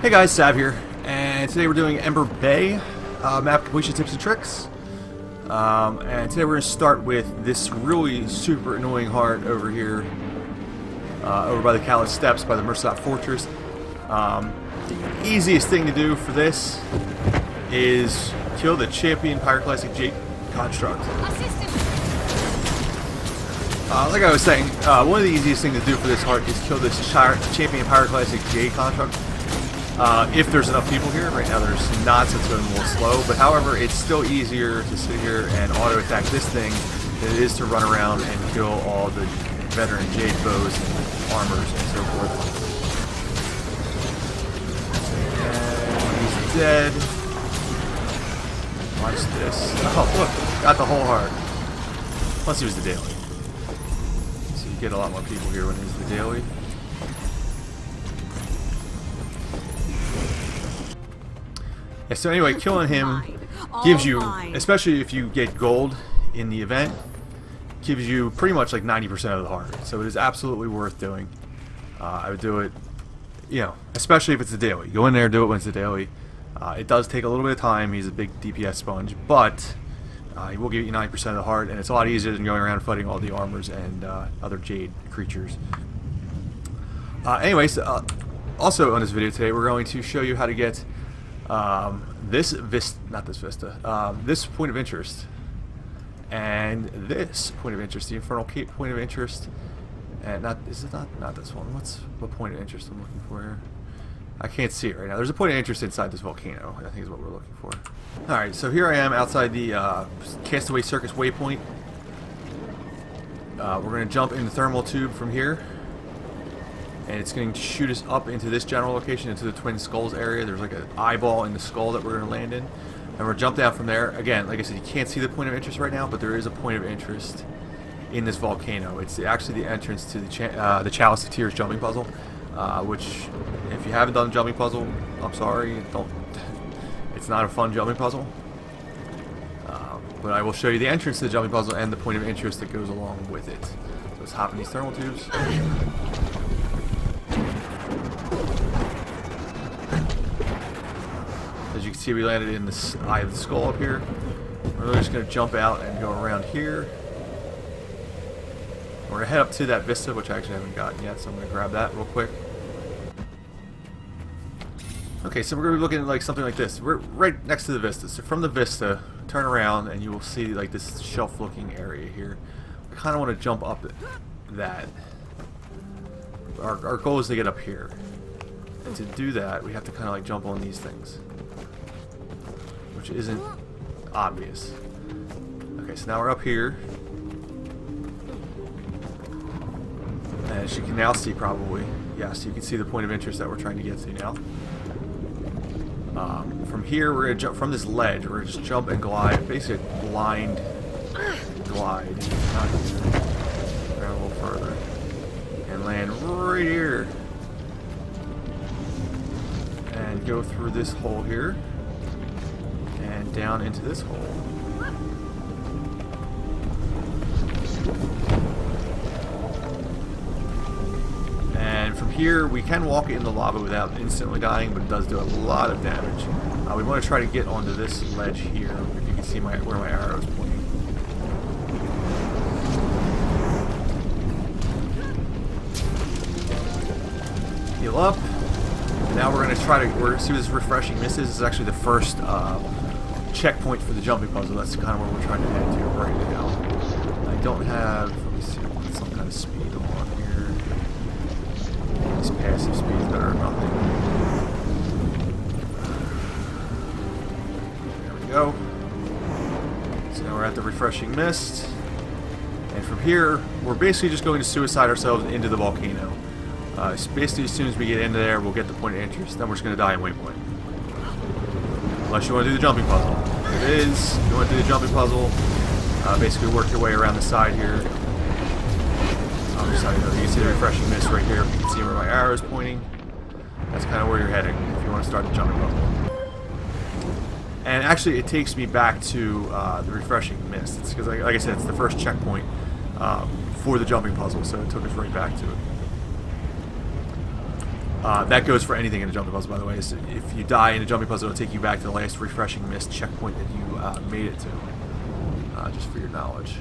Hey guys, Sav here, and today we're doing Ember Bay, map completion tips and tricks. And today we're going to start with this really super annoying heart over here, over by the Chalice steps, by the Merciful Fortress. The easiest thing to do for this is kill the champion Pyroclastic Jade construct. Like I was saying, one of the easiest things to do for this heart is kill this champion Pyroclastic Jade construct. If there's enough people here. Right now there's not, so it's going a little slow, but however, it's still easier to sit here and auto-attack this thing than it is to run around and kill all the veteran Jade bows, armors, and so forth. And he's dead. Watch this. Oh, look, got the whole heart. Plus he was the daily. So you get a lot more people here when he's the daily. Yeah, so anyway, killing him gives you, especially if you get gold in the event, gives you pretty much like 90% of the heart. So it is absolutely worth doing. I would do it, you know, especially if it's a daily. Go in there, do it when it's a daily. It does take a little bit of time. He's a big DPS sponge, but he will give you 90% of the heart, and it's a lot easier than going around fighting all the armors and other Jade creatures. Anyways, also on this video today, we're going to show you how to get this point of interest, and this point of interest, the Infernal point of interest, and not this one. What point of interest I'm looking for here? I can't see it right now. There's a point of interest inside this volcano, I think is what we're looking for. Alright, so here I am outside the Castaway Circus waypoint. We're going to jump in the thermal tube from here, and it's going to shoot us up into this general location, into the Twin Skulls area. There's like an eyeball in the skull that we're going to land in, and we're going to jump down from there. Again, like I said, you can't see the point of interest right now, but there is a point of interest in this volcano. It's actually the entrance to the Chalice of Tears jumping puzzle, which, if you haven't done the jumping puzzle, I'm sorry, it's not a fun jumping puzzle. But I will show you the entrance to the jumping puzzle and the point of interest that goes along with it. So let's hop in these thermal tubes. As you can see, we landed in the eye of the skull up here. We're just going to jump out and go around here. We're going to head up to that vista, which I actually haven't gotten yet, so I'm going to grab that real quick. Okay, so we're going to be looking at like something like this. We're right next to the vista. So from the vista, turn around and you will see like this shelf-looking area here. I kind of want to jump up that. Our goal is to get up here. And to do that, we have to kind of like jump on these things, which isn't obvious. Okay, so now we're up here, and as you can now see, probably, yes, you can see the point of interest that we're trying to get to now. From here, we're going to jump from this ledge. We're going to just jump and glide, basically a blind glide, not a little further, and land right here. And go through this hole here and down into this hole. And from here we can walk in the lava without instantly dying, but it does do a lot of damage. We want to try to get onto this ledge here, if you can see where my arrow is pointing. Heal up. Now we're going to try to see what this refreshing mist is. This is actually the first checkpoint for the jumping puzzle. That's kind of where we're trying to head to right now. I don't have, let me see, put some kind of speed on here. These passive speeds that are nothing. There we go. So now we're at the refreshing mist. And from here, we're basically just going to suicide ourselves into the volcano. Basically, as soon as we get into there, we'll get the point of interest. Then we're just going to die in waypoint. Unless you want to do the jumping puzzle. If it is, you want to do the jumping puzzle, basically work your way around the side here. You can see the refreshing mist right here. You can see where my arrow is pointing. That's kind of where you're heading if you want to start the jumping puzzle. And actually, it takes me back to the refreshing mist. It's because, like I said, it's the first checkpoint for the jumping puzzle, so it took us right back to it. That goes for anything in a jumping puzzle, by the way. So if you die in a jumping puzzle, it'll take you back to the last refreshing mist checkpoint that you made it to. Just for your knowledge.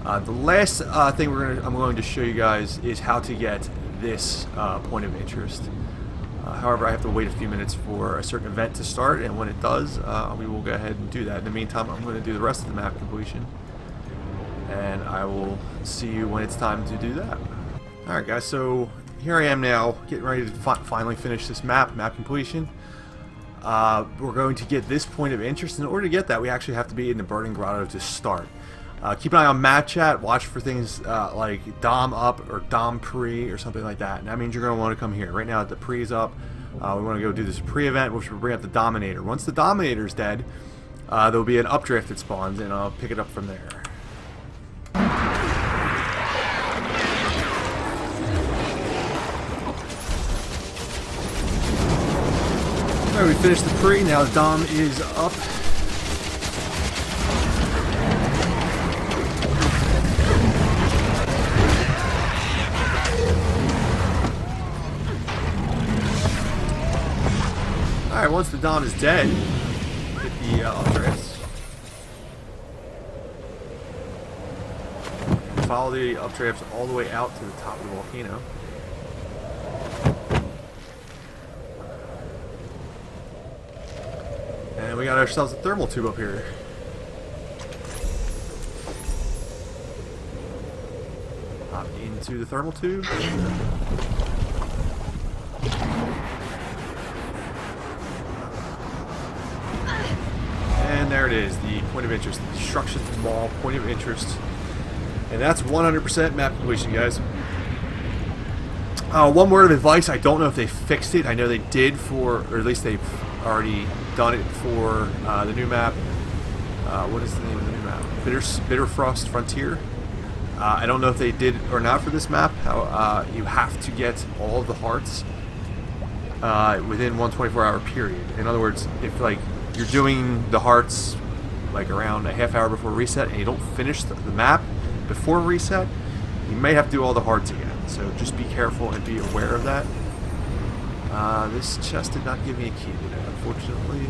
The last thing I'm going to show you guys is how to get this point of interest. However, I have to wait a few minutes for a certain event to start, and when it does, we will go ahead and do that. In the meantime, I'm going to do the rest of the map completion, and I will see you when it's time to do that. Alright guys, so here I am now, getting ready to finally finish this map completion. We're going to get this point of interest. In order to get that, we actually have to be in the Burning Grotto to start. Keep an eye on map chat, watch for things like Dom up or Dom pre or something like that. And that means you're going to want to come here. Right now the pre's up. We want to go do this pre-event, which will bring up the Dominator. Once the Dominator's dead, there'll be an updraft that spawns, and I'll pick it up from there. Alright, we finished the pre, now the Dom is up. Alright, once the Dom is dead, hit the updrafts. Follow the updrafts all the way out to the top of the volcano. And we got ourselves a thermal tube up here. Hop into the thermal tube. And there it is, the point of interest, the destruction ball point of interest. And that's 100% map completion, guys. One word of advice, I don't know if they fixed it. I know they did for, or at least they've already done it for the new map. What is the name of the new map? Bitterfrost Frontier. I don't know if they did or not for this map. How you have to get all of the hearts within one 24-hour period. In other words, if like you're doing the hearts like around a half hour before reset and you don't finish the map before reset, you may have to do all the hearts again. So just be careful and be aware of that. This chest did not give me a key today, unfortunately.